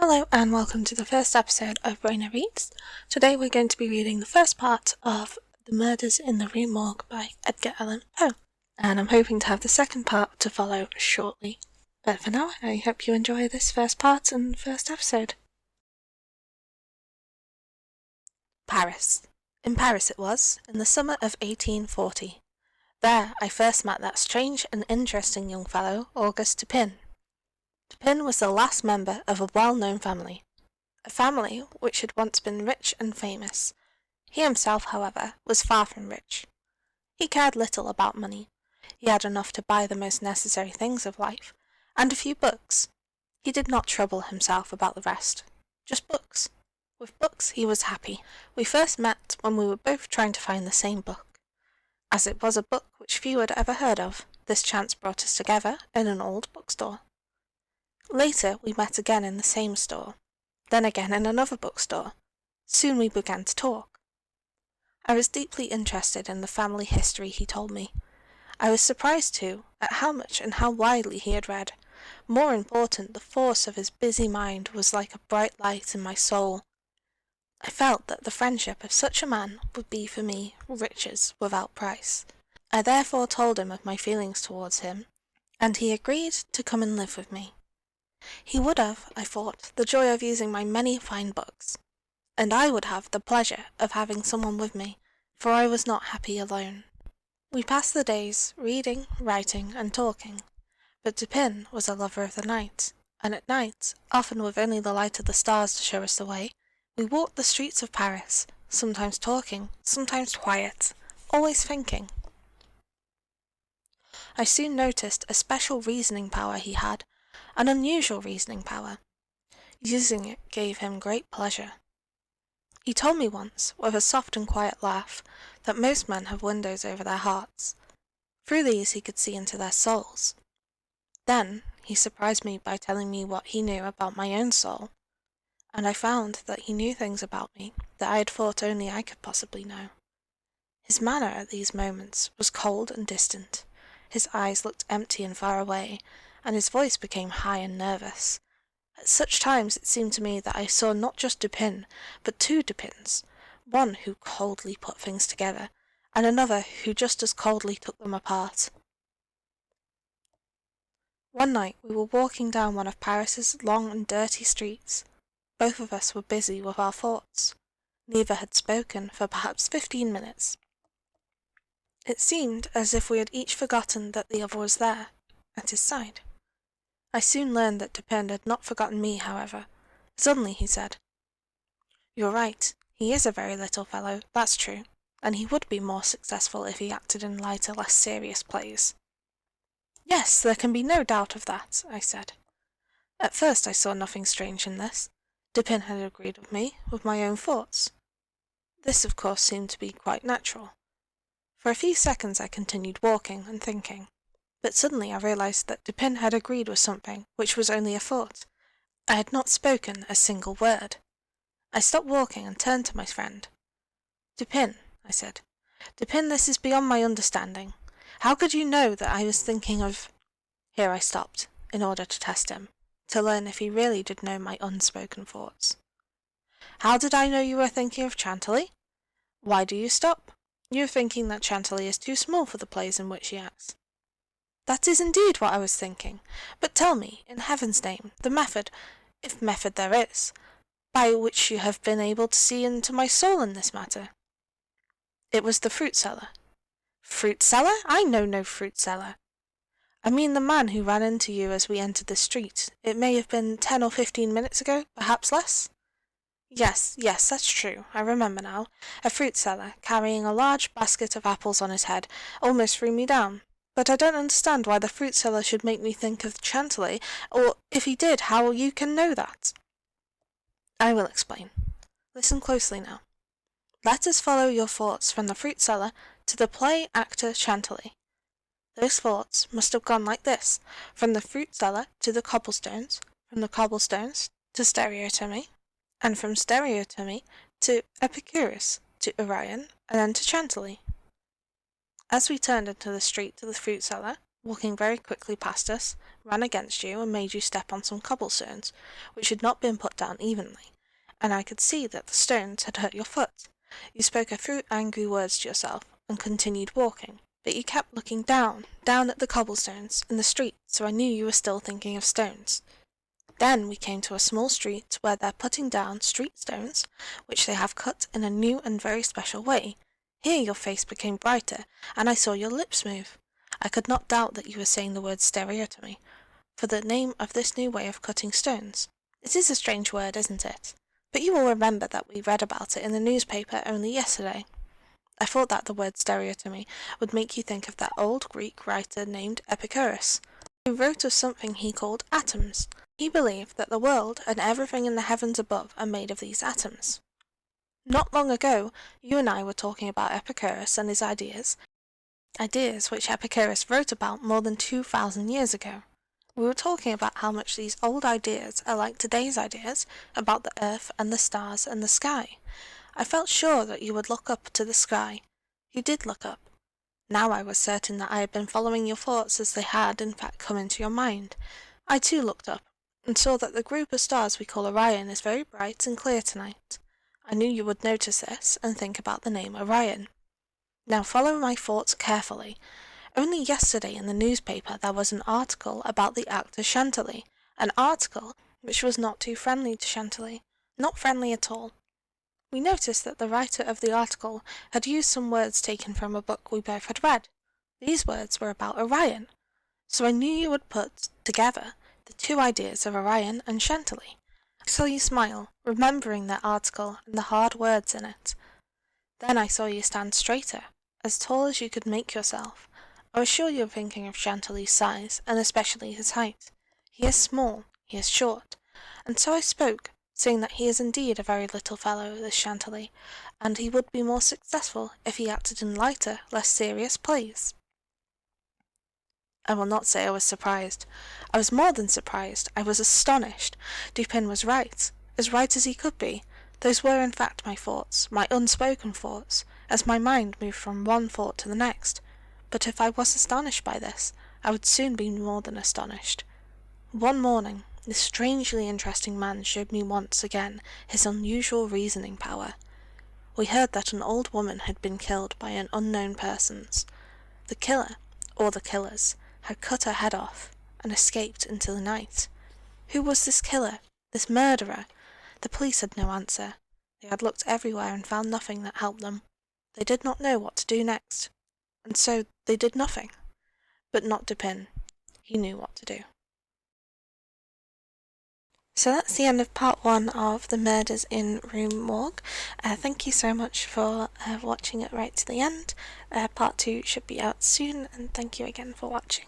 Hello and welcome to the first episode of Raina Reads. Today we're going to be reading the first part of The Murders in the Rue Morgue by Edgar Allan Poe, and I'm hoping to have the second part to follow shortly. But for now, I hope you enjoy this first part and first episode. Paris. In Paris it was, in the summer of 1840. There I first met that strange and interesting young fellow, Auguste Dupin. Dupin was the last member of a well-known family, a family which had once been rich and famous. He himself, however, was far from rich. He cared little about money. He had enough to buy the most necessary things of life, and a few books. He did not trouble himself about the rest. Just books. With books he was happy. We first met when we were both trying to find the same book. As it was a book which few had ever heard of, this chance brought us together in an old bookstore. Later we met again in the same store, then again in another bookstore. Soon we began to talk. I was deeply interested in the family history he told me. I was surprised, too, at how much and how widely he had read. More important, the force of his busy mind was like a bright light in my soul. I felt that the friendship of such a man would be for me riches without price. I therefore told him of my feelings towards him, and he agreed to come and live with me. He would have, I thought, the joy of using my many fine books, and I would have the pleasure of having someone with me, for I was not happy alone. We passed the days reading, writing, and talking, but Dupin was a lover of the night, and at night, often with only the light of the stars to show us the way, we walked the streets of Paris, sometimes talking, sometimes quiet, always thinking. I soon noticed a special reasoning power he had, an unusual reasoning power. Using it gave him great pleasure. He told me once, with a soft and quiet laugh, that most men have windows over their hearts. Through these he could see into their souls. Then he surprised me by telling me what he knew about my own soul, and I found that he knew things about me that I had thought only I could possibly know. His manner at these moments was cold and distant. His eyes looked empty and far away, and his voice became high and nervous. At such times it seemed to me that I saw not just Dupin, but two Dupins, one who coldly put things together, and another who just as coldly took them apart. One night we were walking down one of Paris's long and dirty streets. Both of us were busy with our thoughts. Neither had spoken for perhaps 15 minutes. It seemed as if we had each forgotten that the other was there, at his side. I soon learned that Dupin had not forgotten me, however. Suddenly he said, "You're right, he is a very little fellow, that's true, and he would be more successful if he acted in lighter, less serious plays." "Yes, there can be no doubt of that," I said. At first I saw nothing strange in this. Dupin had agreed with me, with my own thoughts. This, of course, seemed to be quite natural. For a few seconds I continued walking and thinking. But suddenly I realized that Dupin had agreed with something which was only a thought. I had not spoken a single word. I stopped walking and turned to my friend. "Dupin," I said, "Dupin, this is beyond my understanding. How could you know that I was thinking of—" Here I stopped, in order to test him, to learn if he really did know my unspoken thoughts. "How did I know you were thinking of Chantilly? Why do you stop? You are thinking that Chantilly is too small for the plays in which he acts." "That is indeed what I was thinking. But tell me, in heaven's name, the method, if method there is, by which you have been able to see into my soul in this matter." "It was the fruit seller." "Fruit seller? I know no fruit seller." "I mean the man who ran into you as we entered the street. It may have been 10 or 15 minutes ago, perhaps less." Yes, that's true. I remember now. A fruit seller, carrying a large basket of apples on his head, almost threw me down. But I don't understand why the fruit seller should make me think of Chantilly, or if he did, how you can know that." "I will explain. Listen closely now. Let us follow your thoughts from the fruit seller to the play actor Chantilly. Those thoughts must have gone like this: from the fruit seller to the cobblestones, from the cobblestones to stereotomy, and from stereotomy to Epicurus, to Orion, and then to Chantilly. As we turned into the street to the fruit seller, walking very quickly past us, ran against you and made you step on some cobblestones, which had not been put down evenly, and I could see that the stones had hurt your foot. You spoke a few angry words to yourself, and continued walking, but you kept looking down at the cobblestones in the street, so I knew you were still thinking of stones. Then we came to a small street where they're putting down street stones, which they have cut in a new and very special way. Here your face became brighter, and I saw your lips move. I could not doubt that you were saying the word stereotomy, for the name of this new way of cutting stones. It is a strange word, isn't it? But you will remember that we read about it in the newspaper only yesterday. I thought that the word stereotomy would make you think of that old Greek writer named Epicurus, who wrote of something he called atoms. He believed that the world and everything in the heavens above are made of these atoms. Not long ago, you and I were talking about Epicurus and his ideas which Epicurus wrote about more than 2,000 years ago. We were talking about how much these old ideas are like today's ideas about the earth and the stars and the sky. I felt sure that you would look up to the sky. You did look up. Now I was certain that I had been following your thoughts as they had in fact come into your mind. I too looked up, and saw that the group of stars we call Orion is very bright and clear tonight. I knew you would notice this and think about the name Orion. Now follow my thoughts carefully. Only yesterday in the newspaper there was an article about the actor Chantilly, an article which was not too friendly to Chantilly, not friendly at all. We noticed that the writer of the article had used some words taken from a book we both had read. These words were about Orion, so I knew you would put together the two ideas of Orion and Chantilly. I saw you smile, remembering that article and the hard words in it. Then I saw you stand straighter, as tall as you could make yourself. I was sure you were thinking of Chantilly's size, and especially his height. He is small, he is short, and so I spoke, saying that he is indeed a very little fellow, this Chantilly, and he would be more successful if he acted in lighter, less serious plays. I will not say I was surprised. I was more than surprised. I was astonished. Dupin was right, as right as he could be. Those were in fact my thoughts, my unspoken thoughts, as my mind moved from one thought to the next. But if I was astonished by this, I would soon be more than astonished. One morning, this strangely interesting man showed me once again his unusual reasoning power. We heard that an old woman had been killed by an unknown persons. The killer, or the killers, had cut her head off, and escaped into the night. Who was this killer, this murderer? The police had no answer. They had looked everywhere and found nothing that helped them. They did not know what to do next, and so they did nothing. But not Dupin. He knew what to do. So that's the end of part 1 of The Murders in Rue Morgue. Thank you so much for watching it right to the end. Part 2 should be out soon, and thank you again for watching.